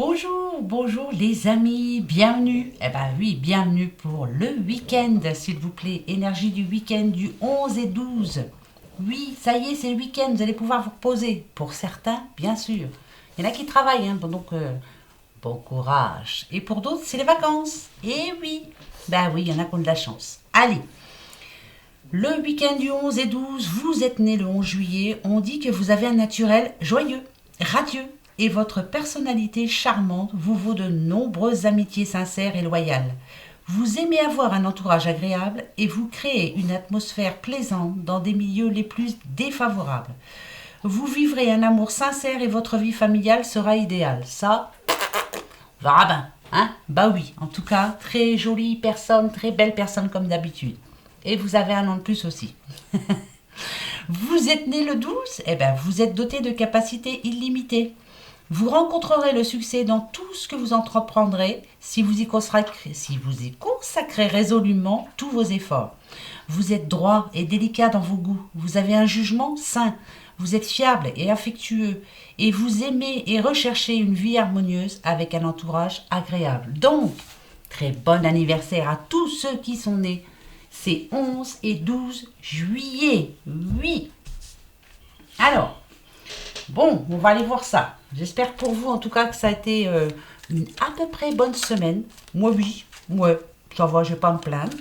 Bonjour, bonjour les amis, bienvenue. Eh ben oui, bienvenue pour le week-end, s'il vous plaît. Énergie du week-end du 11 et 12. Oui, ça y est, c'est le week-end, vous allez pouvoir vous reposer. Pour certains, bien sûr. Il y en a qui travaillent, hein, donc bon courage. Et pour d'autres, c'est les vacances. Eh oui, ben oui, il y en a qui ont de la chance. Allez, le week-end du 11 et 12, vous êtes né le 11 juillet, on dit que vous avez un naturel joyeux, radieux, et votre personnalité charmante vous vaut de nombreuses amitiés sincères et loyales. Vous aimez avoir un entourage agréable et vous créez une atmosphère plaisante dans des milieux les plus défavorables. Vous vivrez un amour sincère et votre vie familiale sera idéale. Ça, on verra bien, hein? Bah oui, en tout cas, très jolie personne, très belle personne comme d'habitude. Et vous avez un an de plus aussi. Vous êtes né le 12, eh bien vous êtes doté de capacités illimitées. Vous rencontrerez le succès dans tout ce que vous entreprendrez si vous y consacrez résolument tous vos efforts. Vous êtes droit et délicat dans vos goûts. Vous avez un jugement sain. Vous êtes fiable et affectueux. Et vous aimez et recherchez une vie harmonieuse avec un entourage agréable. Donc, très bon anniversaire à tous ceux qui sont nés. C'est 11 et 12 juillet. Oui. Alors, bon, on va aller voir ça. J'espère pour vous, en tout cas, que ça a été une à peu près bonne semaine. Moi, oui. Ouais, ça va, je vais pas me plaindre.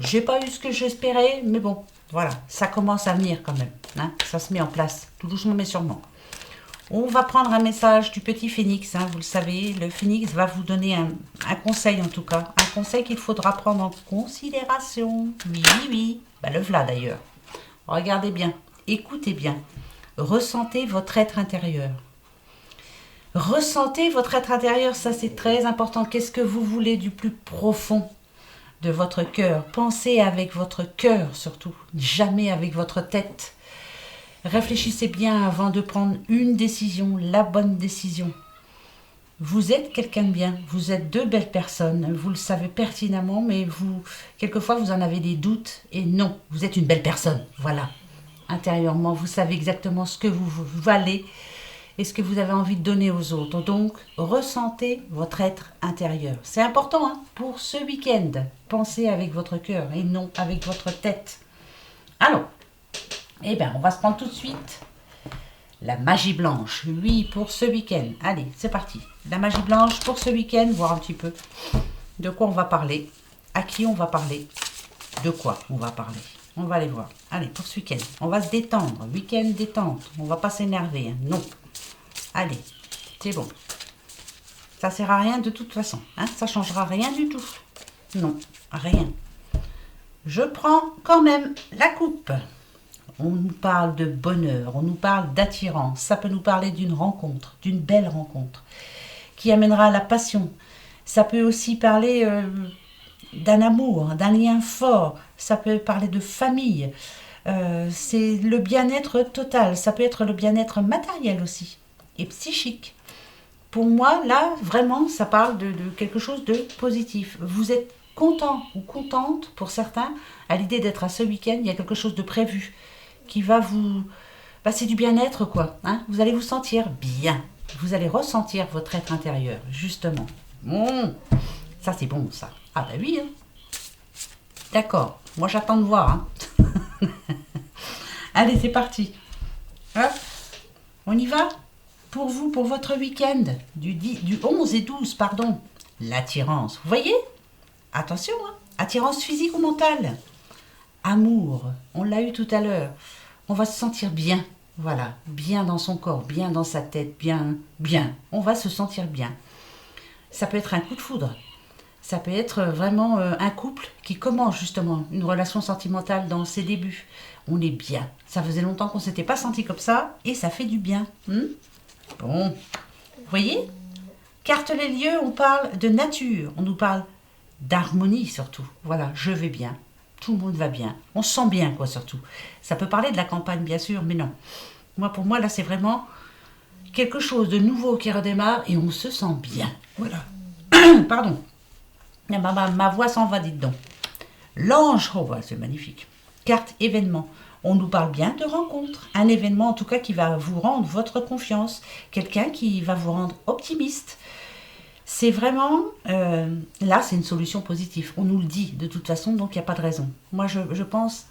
J'ai pas eu ce que j'espérais, mais bon, voilà. Ça commence à venir quand même. Hein, ça se met en place, tout doucement mais sûrement. On va prendre un message du petit phénix. Hein, vous le savez, le phénix va vous donner un conseil, en tout cas. Un conseil qu'il faudra prendre en considération. Oui, oui. Bah, le voilà d'ailleurs. Regardez bien. Écoutez bien. Ressentez votre être intérieur. Ressentez votre être intérieur, ça c'est très important. Qu'est-ce que vous voulez du plus profond de votre cœur? Pensez avec votre cœur surtout, jamais avec votre tête. Réfléchissez bien avant de prendre une décision, la bonne décision. Vous êtes quelqu'un de bien, vous êtes deux belles personnes, vous le savez pertinemment, mais vous, quelquefois vous en avez des doutes, et non, vous êtes une belle personne, voilà. Intérieurement, vous savez exactement ce que vous valez et ce que vous avez envie de donner aux autres. Donc, ressentez votre être intérieur. C'est important hein, pour ce week-end. Pensez avec votre cœur et non avec votre tête. Alors, eh bien, on va se prendre tout de suite la magie blanche. Oui, pour ce week-end. Allez, c'est parti. La magie blanche pour ce week-end, voir un petit peu de quoi on va parler, à qui on va parler, de quoi on va parler. On va aller voir. Allez, pour ce week-end, on va se détendre. Week-end détente. On va pas s'énerver. Hein. Non. Allez, c'est bon. Ça sert à rien de toute façon. Hein. Ça changera rien du tout. Non, rien. Je prends quand même la coupe. On nous parle de bonheur, on nous parle d'attirance. Ça peut nous parler d'une rencontre, d'une belle rencontre, qui amènera à la passion. Ça peut aussi parler d'un amour, d'un lien fort. Ça peut parler de famille. C'est le bien-être total. Ça peut être le bien-être matériel aussi et psychique. Pour moi, là, vraiment, ça parle de quelque chose de positif. Vous êtes content ou contente, pour certains, à l'idée d'être à ce week-end. Il y a quelque chose de prévu qui va vous... Bah, c'est du bien-être, quoi. Hein, vous allez vous sentir bien. Vous allez ressentir votre être intérieur, justement. Ça, c'est bon, ça. Ah, bah oui, hein. D'accord. Moi, j'attends de voir. Hein. Allez, c'est parti. Hop. On y va? Pour vous, pour votre week-end, du 11 et 12, pardon. L'attirance. Vous voyez? Attention, hein. Attirance physique ou mentale. Amour. On l'a eu tout à l'heure. On va se sentir bien. Voilà. Bien dans son corps, bien dans sa tête, bien, bien. On va se sentir bien. Ça peut être un coup de foudre. Ça peut être vraiment un couple qui commence justement une relation sentimentale dans ses débuts. On est bien. Ça faisait longtemps qu'on ne s'était pas senti comme ça et ça fait du bien. Bon. Vous voyez? Carte les lieux, on parle de nature. On nous parle d'harmonie surtout. Voilà, je vais bien. Tout le monde va bien. On se sent bien quoi surtout. Ça peut parler de la campagne bien sûr, mais non. Pour moi là c'est vraiment quelque chose de nouveau qui redémarre et on se sent bien. Voilà. Pardon. Ma voix s'en va, dites donc. L'ange, oh, voilà, c'est magnifique. Carte événement. On nous parle bien de rencontre, un événement en tout cas qui va vous rendre votre confiance, quelqu'un qui va vous rendre optimiste. C'est vraiment, là c'est une solution positive, on nous le dit de toute façon, donc il n'y a pas de raison. Moi je pense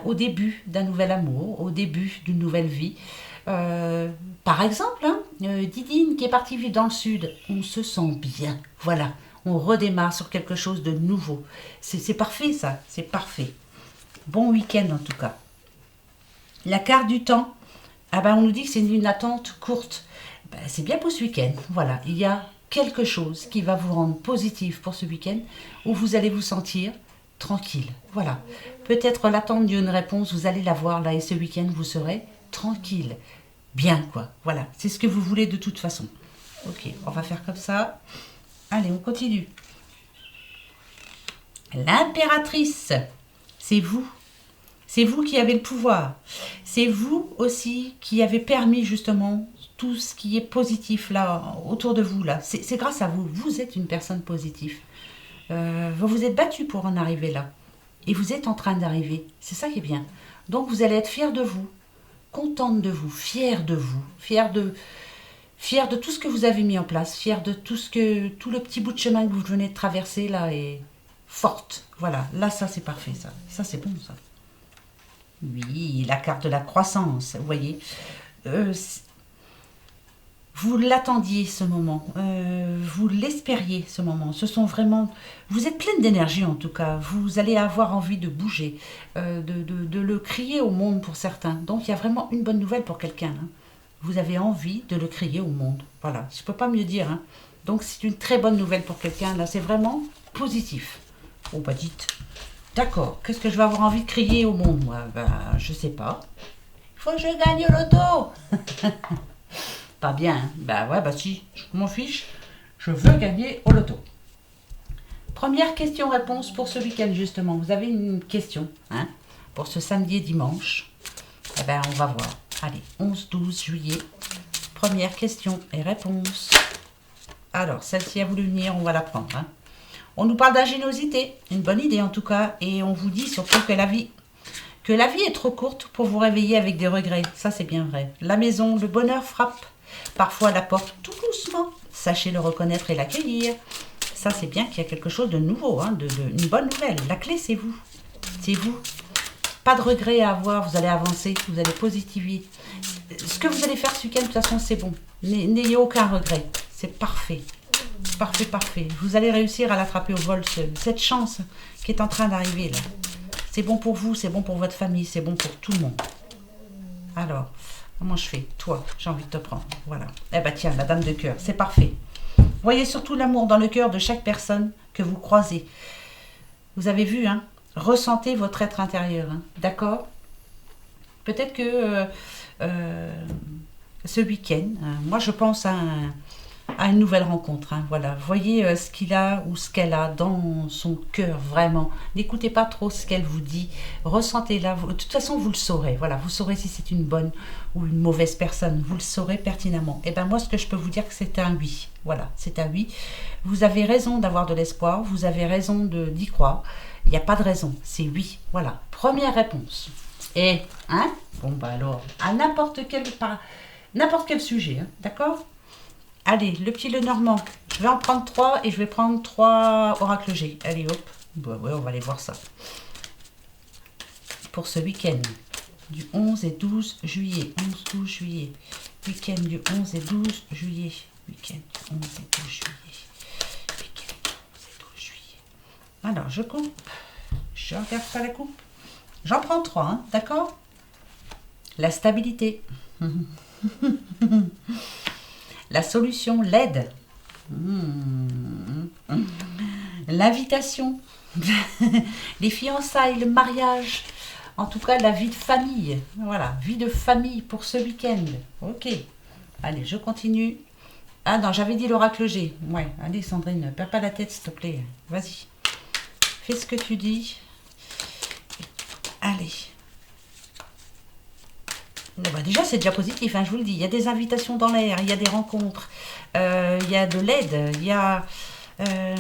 au début d'un nouvel amour, au début d'une nouvelle vie. Par exemple, Didine qui est partie vivre dans le sud, on se sent bien, voilà, on redémarre sur quelque chose de nouveau. C'est parfait ça, c'est parfait. Bon week-end en tout cas. La carte du temps, ah ben on nous dit que c'est une attente courte. Ben, c'est bien pour ce week-end. Voilà, il y a quelque chose qui va vous rendre positif pour ce week-end où vous allez vous sentir tranquille. Voilà. Peut-être l'attente d'une réponse, vous allez la voir là et ce week-end vous serez tranquille. Bien quoi. Voilà, c'est ce que vous voulez de toute façon. Ok, on va faire comme ça. Allez, on continue. L'impératrice, c'est vous. C'est vous qui avez le pouvoir. C'est vous aussi qui avez permis justement tout ce qui est positif là autour de vous là. C'est grâce à vous. Vous êtes une personne positive. Vous vous êtes battu pour en arriver là. Et vous êtes en train d'arriver. C'est ça qui est bien. Donc vous allez être fiers de vous, contente de vous, fiers de vous, fiers de tout ce que vous avez mis en place, fiers de tout le petit bout de chemin que vous venez de traverser là et forte. Voilà. Là ça c'est parfait ça. Ça c'est bon ça. Oui, la carte de la croissance, vous voyez. Vous l'attendiez ce moment, vous l'espériez ce moment. Ce sont vraiment, vous êtes pleine d'énergie en tout cas. Vous allez avoir envie de bouger, de le crier au monde pour certains. Donc il y a vraiment une bonne nouvelle pour quelqu'un. Hein. Vous avez envie de le crier au monde. Voilà, je ne peux pas mieux dire. Hein. Donc c'est une très bonne nouvelle pour quelqu'un. Là, c'est vraiment positif. Oh bah dites. D'accord, qu'est-ce que je vais avoir envie de crier au monde, moi? Ben, je sais pas. Il faut que je gagne au loto. Pas bien, hein? Ben ouais, bah si, je m'en fiche. Je veux gagner au loto. Première question-réponse pour ce week-end, justement. Vous avez une question, hein, pour ce samedi et dimanche. Eh ben, on va voir. Allez, 11-12 juillet. Première question et réponse. Alors, celle-ci a voulu venir, on va la prendre, hein. On nous parle d'ingéniosité, une bonne idée en tout cas, et on vous dit surtout que la vie est trop courte pour vous réveiller avec des regrets. Ça c'est bien vrai. La maison, le bonheur frappe parfois à la porte tout doucement. Sachez le reconnaître et l'accueillir. Ça c'est bien qu'il y a quelque chose de nouveau, hein, une bonne nouvelle. La clé c'est vous. C'est vous. Pas de regrets à avoir, vous allez avancer, vous allez positiver. Ce que vous allez faire ce week-end, de toute façon c'est bon. N'ayez aucun regret. C'est parfait. Parfait, parfait. Vous allez réussir à l'attraper au vol, cette chance qui est en train d'arriver là. C'est bon pour vous, c'est bon pour votre famille, c'est bon pour tout le monde. Alors, comment je fais? Toi, j'ai envie de te prendre. Voilà. Eh ben tiens, la dame de cœur, c'est parfait. Voyez surtout l'amour dans le cœur de chaque personne que vous croisez. Vous avez vu, hein? Ressentez votre être intérieur, hein? D'accord? Peut-être que ce week-end, moi je pense à une nouvelle rencontre. Hein, voilà. Voyez ce qu'il a ou ce qu'elle a dans son cœur, vraiment. N'écoutez pas trop ce qu'elle vous dit. Ressentez-la. De toute façon, vous le saurez. Voilà, vous saurez si c'est une bonne ou une mauvaise personne. Vous le saurez pertinemment. Et bien moi, ce que je peux vous dire, que c'est un oui. Voilà, c'est un oui. Vous avez raison d'avoir de l'espoir. Vous avez raison d'y croire. Il n'y a pas de raison. C'est oui. Voilà. Première réponse. Et, hein? Bon, bah alors, à n'importe quel sujet. Hein, d'accord? Allez, le petit Lenormand, je vais en prendre 3 et je vais prendre 3 oracles G. Allez, hop. Bah ouais, on va aller voir ça. Pour ce week-end, du 11 et 12 juillet. 11-12 juillet. Week-end du 11 et 12 juillet. Week-end du 11 et 12 juillet. Week-end du 11 et 12 juillet. Alors, je coupe. Je regarde pas la coupe. J'en prends 3, hein, d'accord? La stabilité. La solution, l'aide. L'invitation. Les fiançailles, le mariage. En tout cas, la vie de famille. Voilà, vie de famille pour ce week-end. Ok. Allez, je continue. Ah non, j'avais dit l'oracle G. Ouais, allez Sandrine, ne perds pas la tête s'il te plaît. Vas-y. Fais ce que tu dis. Allez. Bah déjà, c'est déjà positif, hein, je vous le dis. Il y a des invitations dans l'air, il y a des rencontres, il y a de l'aide, il y a des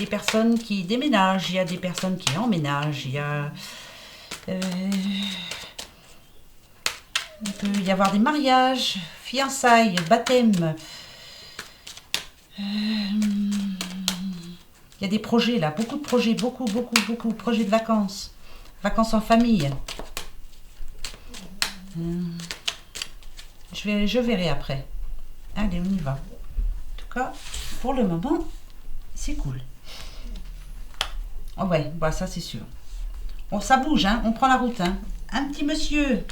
personnes qui déménagent, il y a des personnes qui emménagent, il y a Il peut y avoir des mariages, fiançailles, baptêmes. Il y a des projets là, beaucoup de projets, beaucoup de projets de vacances. Vacances en famille. Je verrai après. Allez, on y va. En tout cas, pour le moment, c'est cool. Oh ouais, bah ça c'est sûr. Bon, ça bouge, hein, on prend la route. Hein. Un petit monsieur.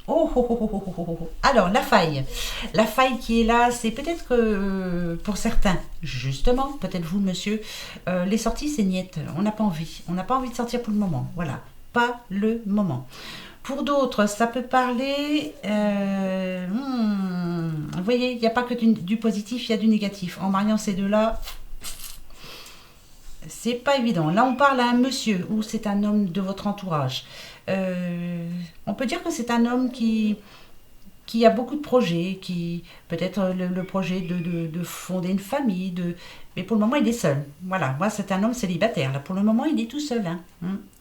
Oh, oh, oh, oh, oh, oh, oh. Alors, la faille. La faille qui est là, c'est peut-être que pour certains, justement, peut-être vous, monsieur, les sorties, c'est niette. On n'a pas envie. On n'a pas envie de sortir pour le moment. Voilà, pas le moment. Pour d'autres, ça peut parler... vous voyez, il n'y a pas que du positif, il y a du négatif. En mariant ces deux-là, c'est pas évident. Là, on parle à un monsieur ou c'est un homme de votre entourage. On peut dire que c'est un homme qui a beaucoup de projets, qui peut-être le projet de fonder une famille, mais pour le moment, il est seul. Voilà, moi, c'est un homme célibataire. Là, pour le moment, il est tout seul. Hein.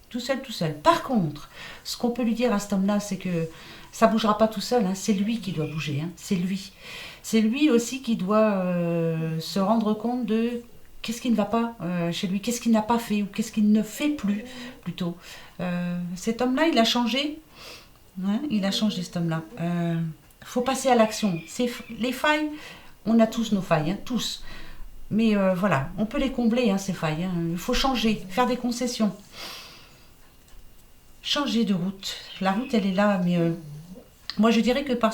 Tout seul, tout seul. Par contre, ce qu'on peut lui dire à cet homme-là, c'est que ça ne bougera pas tout seul. Hein. C'est lui qui doit bouger. Hein. C'est lui. C'est lui aussi qui doit se rendre compte de qu'est-ce qui ne va pas chez lui, qu'est-ce qu'il n'a pas fait ou qu'est-ce qu'il ne fait plus, plutôt. Cet homme-là, il a changé. Hein, il a changé, cet homme-là. Faut passer à l'action. Les failles, on a tous nos failles, hein, tous. Mais voilà, on peut les combler, hein, ces failles. Hein. Il faut changer, faire des concessions. Changer de route. La route, elle est là, mais moi, je dirais que dans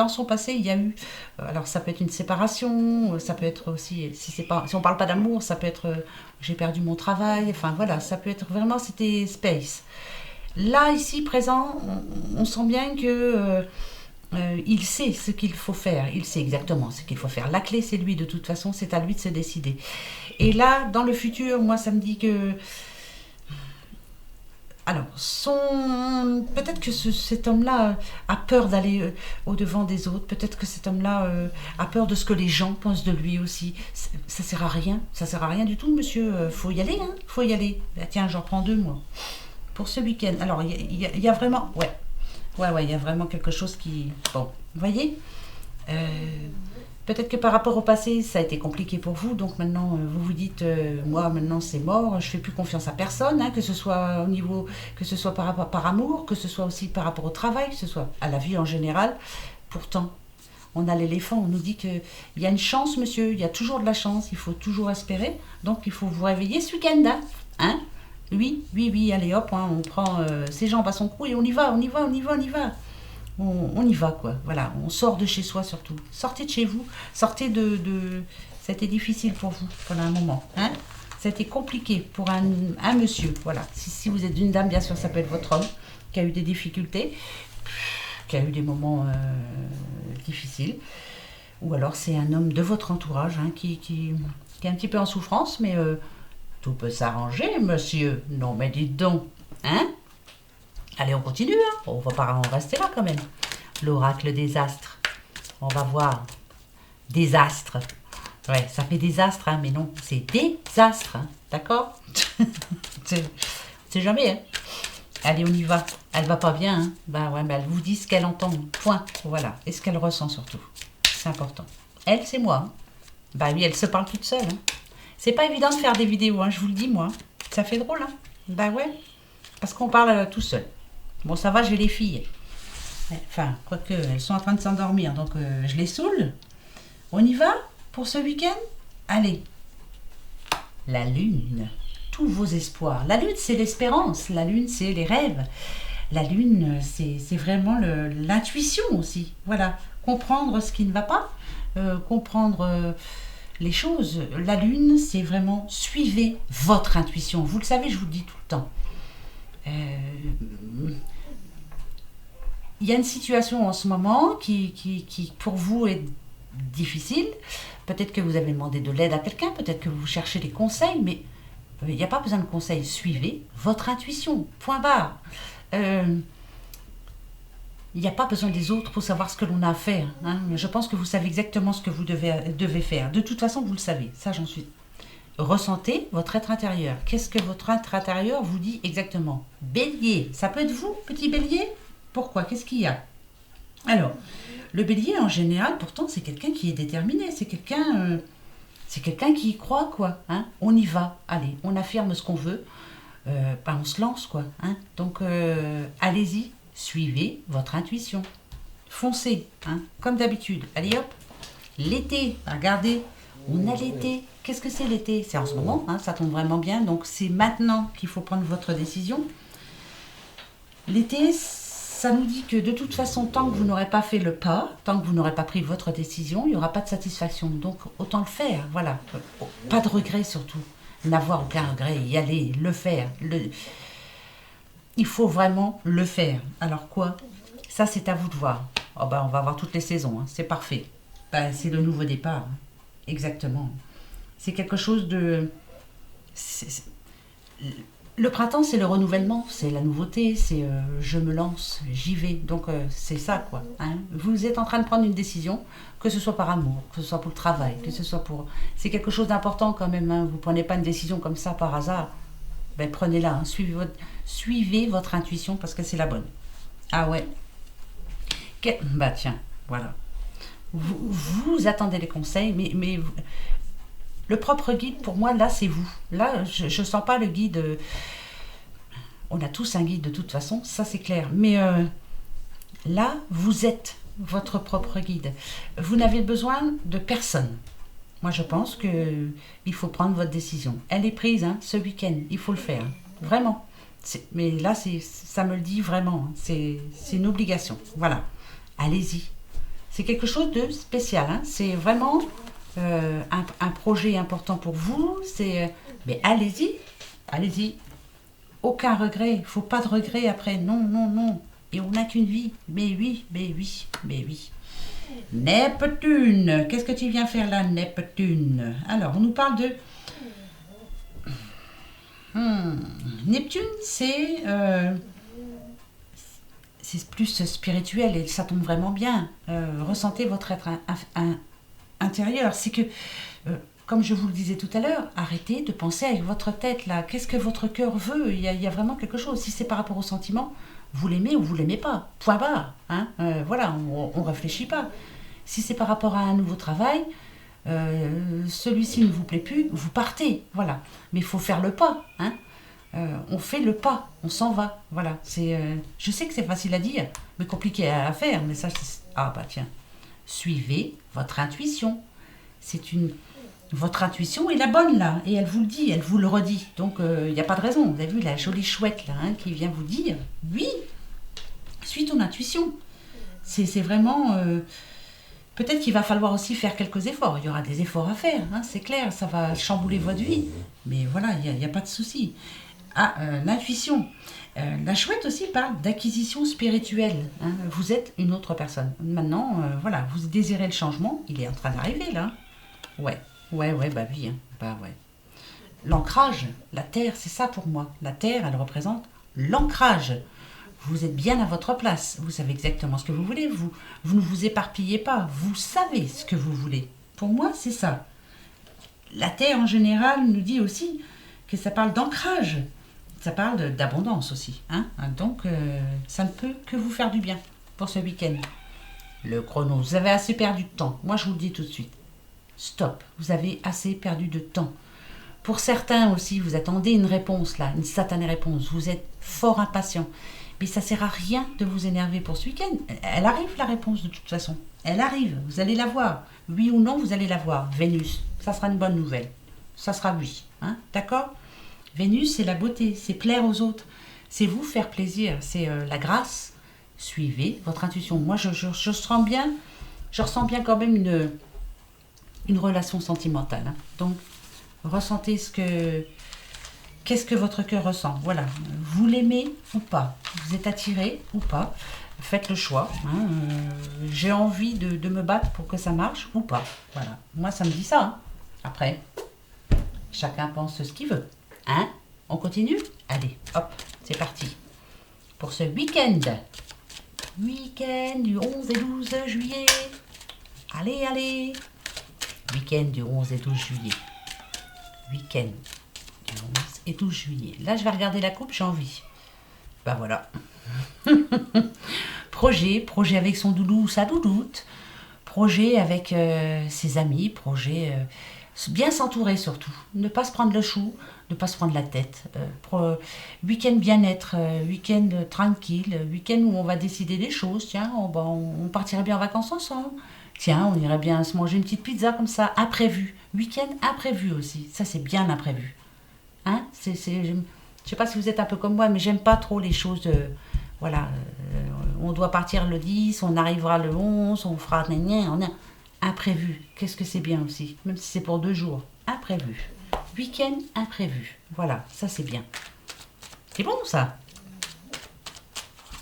son passé, il y a eu... alors, ça peut être une séparation, ça peut être aussi... Si on parle pas d'amour, ça peut être... j'ai perdu mon travail, enfin, voilà, ça peut être vraiment... C'était space. Là, ici, présent, on sent bien que... il sait ce qu'il faut faire, il sait exactement ce qu'il faut faire. La clé, c'est lui, de toute façon, c'est à lui de se décider. Et là, dans le futur, moi, ça me dit que... Alors, peut-être que cet homme-là a peur d'aller au-devant des autres. Peut-être que cet homme-là a peur de ce que les gens pensent de lui aussi. Ça sert à rien. Ça sert à rien du tout, monsieur. Faut y aller, hein. Faut y aller. Ah, tiens, j'en prends 2, moi. Pour ce week-end. Alors, il y a vraiment... Ouais, il y a vraiment quelque chose qui... Bon, vous voyez peut-être que par rapport au passé, ça a été compliqué pour vous. Donc maintenant, vous vous dites, moi, maintenant, c'est mort. Je fais plus confiance à personne, hein, que ce soit au niveau, que ce soit par amour, que ce soit aussi par rapport au travail, que ce soit à la vie en général. Pourtant, on a l'éléphant. On nous dit qu'il y a une chance, monsieur. Il y a toujours de la chance. Il faut toujours espérer. Donc, il faut vous réveiller ce week-end, hein. Oui, allez hop, hein, on prend ses jambes à son cou et on y va. On y va, quoi. Voilà, on sort de chez soi surtout. Sortez de chez vous, sortez de... Ça a été difficile pour vous pendant un moment. Hein, ça a été compliqué pour un monsieur. Voilà, si vous êtes une dame, bien sûr, ça peut être votre homme qui a eu des difficultés, qui a eu des moments difficiles. Ou alors c'est un homme de votre entourage hein, qui est un petit peu en souffrance, mais tout peut s'arranger, monsieur. Non, mais dites donc, hein? Allez, on continue, hein. On va pas en rester là quand même. L'oracle des astres. On va voir. Désastre. Ouais, ça fait désastre, hein, mais non, c'est désastre, hein, d'accord? C'est jamais, hein. Allez, on y va. Elle va pas bien, hein. Bah ouais, mais elle vous dit ce qu'elle entend. Point. Voilà. Et ce qu'elle ressent surtout. C'est important. Elle, c'est moi. Hein. Bah oui, elle se parle toute seule. Hein. C'est pas évident de faire des vidéos, hein, je vous le dis, moi. Ça fait drôle, hein. Bah ouais. Parce qu'on parle tout seul. Bon, ça va, j'ai les filles. Enfin, quoique, elles sont en train de s'endormir, donc je les saoule. On y va pour ce week-end? Allez. La lune. Tous vos espoirs. La lune, c'est l'espérance. La lune, c'est les rêves. La lune, c'est vraiment l'intuition aussi. Voilà. Comprendre ce qui ne va pas. Comprendre les choses. La lune, c'est vraiment suivez votre intuition. Vous le savez, je vous le dis tout le temps. Il y a une situation en ce moment qui pour vous est difficile. Peut-être que vous avez demandé de l'aide à quelqu'un, peut-être que vous cherchez des conseils, mais il n'y a pas besoin de conseils. Suivez votre intuition, point barre. Il n'y a pas besoin des autres pour savoir ce que l'on a à faire. Hein. Je pense que vous savez exactement ce que vous devez faire. De toute façon, vous le savez, ça j'en suis. ressentez votre être intérieur. Qu'est-ce que votre être intérieur vous dit exactement? Bélier, ça peut être vous, petit bélier? Pourquoi? Qu'est-ce qu'il y a? Alors, le bélier, en général, pourtant, c'est quelqu'un qui est déterminé. C'est quelqu'un qui y croit, quoi. Hein. On y va. Allez, on affirme ce qu'on veut. On se lance, quoi. Hein. Donc, allez-y, suivez votre intuition. Foncez, hein, comme d'habitude. Allez, hop. L'été, regardez. On a l'été. Qu'est-ce que c'est l'été? C'est en ce moment, hein, ça tombe vraiment bien. Donc, c'est maintenant qu'il faut prendre votre décision. L'été, ça nous dit que de toute façon, tant que vous n'aurez pas fait le pas, tant que vous n'aurez pas pris votre décision, il n'y aura pas de satisfaction. Donc, autant le faire, voilà. Pas de regret surtout. N'avoir aucun regret, y aller, le faire. Il faut vraiment le faire. Alors quoi? Ça, c'est à vous de voir. Oh ben, on va voir toutes les saisons, hein. C'est parfait. Ben, c'est le nouveau départ. Hein. Exactement. C'est quelque chose de... Le printemps, c'est le renouvellement, c'est la nouveauté, c'est je me lance, j'y vais. Donc, c'est ça, quoi. Hein. Vous êtes en train de prendre une décision, que ce soit par amour, que ce soit pour le travail, que ce soit pour... C'est quelque chose d'important quand même. Hein. Vous ne prenez pas une décision comme ça par hasard. Ben, prenez-la. Hein. Suivez votre intuition parce que c'est la bonne. Ah ouais. Bah tiens, voilà. Vous attendez les conseils, mais le propre guide, pour moi, là, c'est vous. Là, je ne sens pas le guide. On a tous un guide de toute façon, ça c'est clair. Mais là, vous êtes votre propre guide. Vous n'avez besoin de personne. Moi, je pense qu'il faut prendre votre décision. Elle est prise, hein, ce week-end. Il faut le faire. Vraiment. Mais là, ça me le dit vraiment. C'est une obligation. Voilà. Allez-y. C'est quelque chose de spécial. Hein. C'est vraiment... un projet important pour vous, mais allez-y, allez-y. Aucun regret, il ne faut pas de regret après, non, non, non. Et on n'a qu'une vie, mais oui, mais oui, mais oui. Neptune, qu'est-ce que tu viens faire là, Neptune? Alors, on nous parle de... Neptune, c'est plus spirituel et ça tombe vraiment bien. Ressentez votre être intérieur, c'est que, comme je vous le disais tout à l'heure, arrêtez de penser avec votre tête là. Qu'est-ce que votre cœur veut? Il y a vraiment quelque chose. Si c'est par rapport au sentiment, vous l'aimez ou vous l'aimez pas. Point barre. Hein. Voilà, on réfléchit pas. Si c'est par rapport à un nouveau travail, celui-ci ne vous plaît plus, vous partez. Voilà. Mais il faut faire le pas. Hein. On fait le pas, on s'en va. Voilà. Je sais que c'est facile à dire, mais compliqué à faire. Mais ça, ah bah tiens. Suivez votre intuition. Votre intuition est la bonne là, et elle vous le dit, elle vous le redit. Donc il n'y a pas de raison. Vous avez vu la jolie chouette là, hein, qui vient vous dire, oui, suis ton intuition. C'est vraiment... peut-être qu'il va falloir aussi faire quelques efforts. Il y aura des efforts à faire, hein, c'est clair, ça va chambouler votre vie. Mais voilà, il n'y a pas de souci. Ah, l'intuition. La chouette aussi parle d'acquisition spirituelle. Hein. Vous êtes une autre personne. Maintenant, voilà, vous désirez le changement. Il est en train d'arriver, là. Ouais, bah oui. Hein. Bah ouais. L'ancrage, la terre, c'est ça pour moi. La terre, elle représente l'ancrage. Vous êtes bien à votre place. Vous savez exactement ce que vous voulez. Vous ne vous éparpillez pas. Vous savez ce que vous voulez. Pour moi, c'est ça. La terre, en général, nous dit aussi que ça parle d'ancrage. Ça parle d'abondance aussi. Hein. Donc, ça ne peut que vous faire du bien pour ce week-end. Le chrono, vous avez assez perdu de temps. Moi, je vous le dis tout de suite. Stop, vous avez assez perdu de temps. Pour certains aussi, vous attendez une réponse là, une satanée réponse. Vous êtes fort impatient. Mais ça ne sert à rien de vous énerver pour ce week-end. Elle arrive la réponse de toute façon. Elle arrive, vous allez la voir. Oui ou non, vous allez la voir. Vénus, ça sera une bonne nouvelle. Ça sera oui. Hein. D'accord? Vénus, c'est la beauté, c'est plaire aux autres. C'est vous faire plaisir, c'est la grâce. Suivez votre intuition. Moi, je sens bien quand même une relation sentimentale. Hein. Donc, ressentez qu'est-ce que votre cœur ressent. Voilà, vous l'aimez ou pas, vous êtes attiré ou pas, faites le choix. Hein. J'ai envie de me battre pour que ça marche ou pas. Voilà, moi ça me dit ça. Hein. Après, chacun pense ce qu'il veut. Hein. On continue? Allez, hop, c'est parti. Pour ce week-end du 11 et 12 juillet. Allez. Week-end du 11 et 12 juillet. week-end du 11 et 12 juillet. Là, je vais regarder la coupe, j'ai envie. Ben voilà. Projet avec son doudou ou sa doudoute. Projet avec ses amis. Projet bien s'entourer surtout. Ne pas se prendre le chou, ne pas se prendre la tête. Week-end bien-être, week-end tranquille, week-end où on va décider des choses. Tiens, on partirait bien en vacances ensemble. Tiens, on irait bien se manger une petite pizza comme ça, imprévu. Week-end imprévu aussi. Ça, c'est bien imprévu. Hein, je sais pas si vous êtes un peu comme moi, mais j'aime pas trop les choses voilà, on doit partir le 10, on arrivera le 11, on fera on a imprévu. Qu'est-ce que c'est bien aussi, même si c'est pour 2 jours. Imprévu. Week-end imprévu. Voilà, ça c'est bien. C'est bon ça?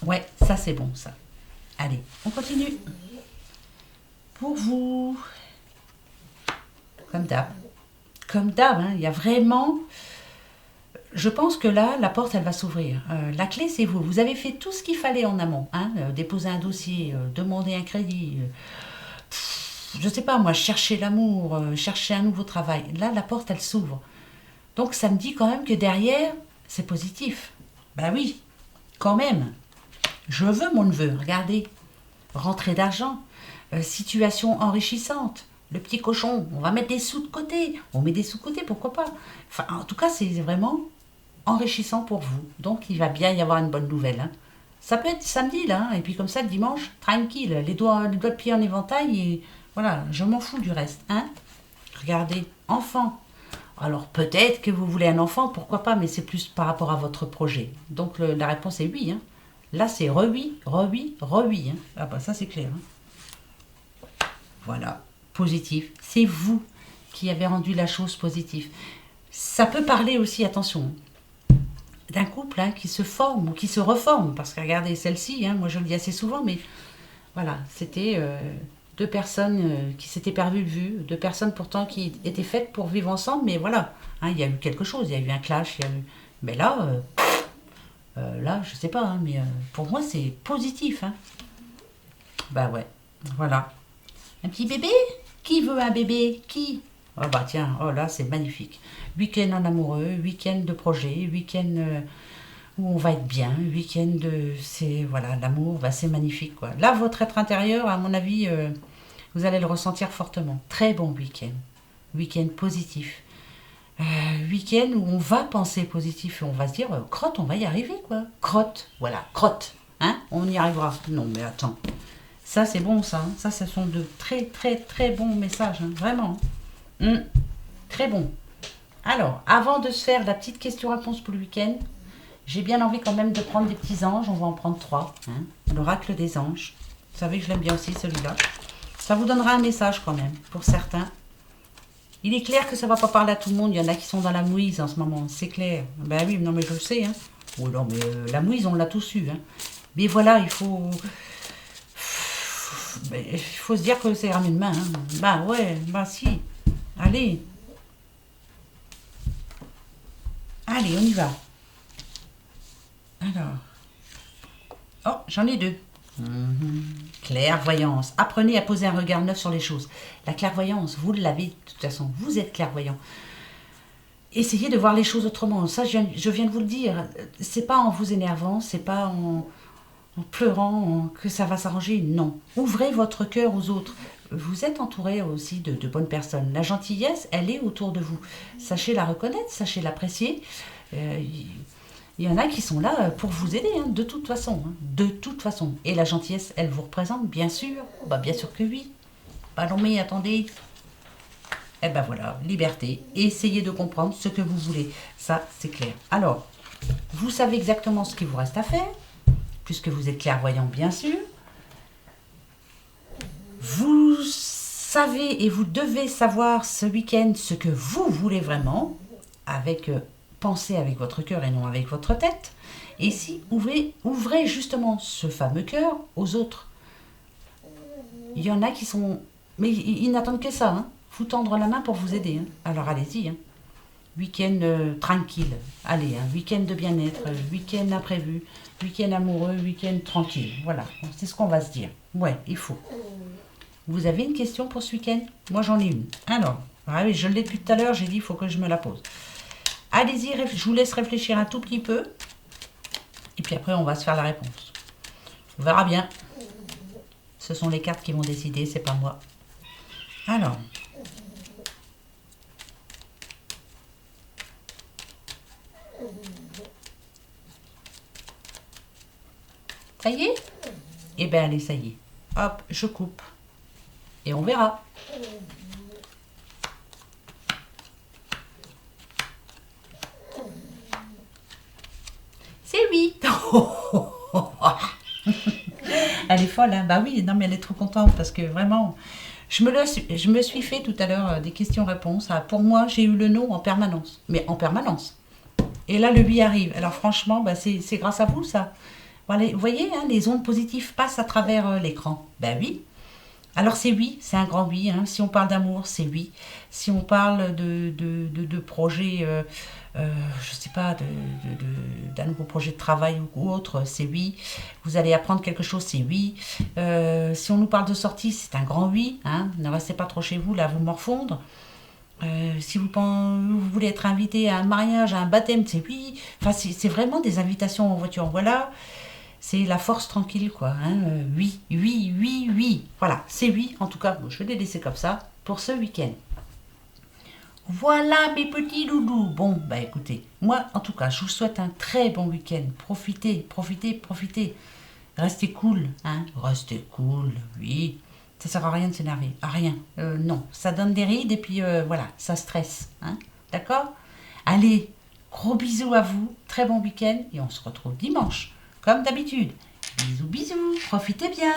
Ouais, ça c'est bon ça. Allez, on continue. Pour vous, comme d'hab. Comme d'hab, hein, il y a vraiment... Je pense que là, la porte, elle va s'ouvrir. La clé, c'est vous. Vous avez fait tout ce qu'il fallait en amont. Hein, déposer un dossier, demander un crédit, je sais pas moi, chercher l'amour, chercher un nouveau travail. Là, la porte, elle s'ouvre. Donc, ça me dit quand même que derrière, c'est positif. Ben oui, quand même. Je veux mon neveu, regardez. Rentrée d'argent, situation enrichissante. Le petit cochon, on va mettre des sous de côté. On met des sous de côté, pourquoi pas. Enfin, en tout cas, c'est vraiment enrichissant pour vous. Donc, il va bien y avoir une bonne nouvelle. Hein. Ça peut être samedi, là. Hein, et puis comme ça, le dimanche, tranquille. Les doigts de pied en éventail. Et voilà, je m'en fous du reste. Hein. Regardez, enfant. Alors, peut-être que vous voulez un enfant, pourquoi pas. Mais c'est plus par rapport à votre projet. Donc, la réponse est oui. Hein. Là, c'est re-oui, re-oui, re-oui. Hein. Ah bah, ça, c'est clair. Hein. Voilà. Positif. C'est vous qui avez rendu la chose positive. Ça peut parler aussi, attention, d'un couple hein, qui se forme ou qui se reforme. Parce que regardez, celle-ci, hein, moi je le dis assez souvent, mais voilà, c'était 2 personnes qui s'étaient perdues de vue, 2 personnes pourtant qui étaient faites pour vivre ensemble, mais voilà, hein, il y a eu quelque chose, il y a eu un clash, il y a eu... Mais là, je sais pas, hein, mais pour moi c'est positif. Hein. Bah ouais, voilà. Un petit bébé? Qui veut un bébé? Qui? Oh bah tiens, oh là c'est magnifique. Week-end en amoureux, week-end de projet, week-end où on va être bien, week-end de... C'est, voilà, l'amour, bah, c'est magnifique quoi. Là, votre être intérieur, à mon avis, vous allez le ressentir fortement. Très bon week-end. Week-end positif. Week-end où on va penser positif et on va se dire, crotte, on va y arriver quoi. Crotte, voilà, crotte. Hein? On y arrivera. Non mais attends. Ça, c'est bon, ça. Hein. Ça, ce sont de très, très, très bons messages. Hein. Vraiment. Très bon. Alors, avant de se faire la petite question-réponse pour le week-end, j'ai bien envie quand même de prendre des petits anges. On va en prendre 3. Hein. L'oracle des anges. Vous savez que je l'aime bien aussi, celui-là. Ça vous donnera un message quand même, pour certains. Il est clair que ça ne va pas parler à tout le monde. Il y en a qui sont dans la mouise en ce moment. C'est clair. Ben oui, non, mais je le sais. Hein. Oh non, mais la mouise, on l'a tous eu. Hein. Mais voilà, il faut... Il faut se dire que c'est ramené de main. Hein. Bah ouais, bah si. Allez. Allez, on y va. Alors. Oh, j'en ai 2. Clairvoyance. Apprenez à poser un regard neuf sur les choses. La clairvoyance, vous l'avez de toute façon. Vous êtes clairvoyant. Essayez de voir les choses autrement. Ça, je viens de vous le dire. C'est pas en vous énervant, c'est pas en pleurant que ça va s'arranger. Non. Ouvrez votre cœur aux autres. Vous êtes entouré aussi de bonnes personnes. La gentillesse, elle est autour de vous. Sachez la reconnaître, sachez l'apprécier. Il y en a qui sont là pour vous aider, hein, de toute façon. Hein, de toute façon. Et la gentillesse, elle vous représente, bien sûr. Bah, bien sûr que oui. Bah non mais attendez. Eh ben voilà, liberté. Essayez de comprendre ce que vous voulez. Ça, c'est clair. Alors, vous savez exactement ce qu'il vous reste à faire, puisque vous êtes clairvoyant, bien sûr. Vous savez et vous devez savoir ce week-end ce que vous voulez vraiment, avec pensez avec votre cœur et non avec votre tête. Et si ouvrez justement ce fameux cœur aux autres. Il y en a qui sont... Mais ils n'attendent que ça, hein. Vous tendre la main pour vous aider. Hein. Alors allez-y. Hein. Week-end tranquille. Allez, un week-end de bien-être, week-end imprévu, week-end amoureux, week-end tranquille. Voilà, c'est ce qu'on va se dire. Ouais, il faut. Vous avez une question pour ce week-end? Moi, j'en ai une. Alors, Ah oui, je l'ai depuis tout à l'heure, j'ai dit, il faut que je me la pose. Allez-y, je vous laisse réfléchir un tout petit peu. Et puis après, on va se faire la réponse. On verra bien. Ce sont les cartes qui vont décider, c'est pas moi. Alors. Ça y est? Eh bien, allez, ça y est. Hop, je coupe. Et on verra. C'est oui. Elle est folle, hein? Bah oui, non, mais elle est trop contente parce que vraiment, je me suis fait tout à l'heure des questions-réponses. Ah, pour moi, j'ai eu le non en permanence. Mais en permanence. Et là, le oui arrive. Alors franchement, bah, c'est grâce à vous, ça. Voilà, vous voyez, hein, les ondes positives passent à travers l'écran. Ben oui. Alors c'est oui, c'est un grand oui. Hein. Si on parle d'amour, c'est oui. Si on parle de projets, je sais pas, d'un nouveau projet de travail ou autre, c'est oui. Vous allez apprendre quelque chose, c'est oui. Si on nous parle de sortie, c'est un grand oui. Hein. Ne restez pas trop chez vous, là, vous morfondre. Si vous voulez être invité à un mariage, à un baptême, c'est oui. Enfin, c'est vraiment des invitations en voiture. Voilà. C'est la force tranquille, quoi. Hein. Oui, oui, oui, oui. Voilà, c'est oui. En tout cas, bon, je vais les laisser comme ça pour ce week-end. Voilà mes petits loulous. Bon, bah écoutez, moi, en tout cas, je vous souhaite un très bon week-end. Profitez, profitez, profitez. Restez cool, hein. Restez cool, oui. Ça sert à rien de s'énerver. À rien. Non, ça donne des rides et puis voilà, ça stresse. Hein. D'accord? Allez, gros bisous à vous. Très bon week-end et on se retrouve dimanche. Comme d'habitude. Bisous, bisous. Profitez bien.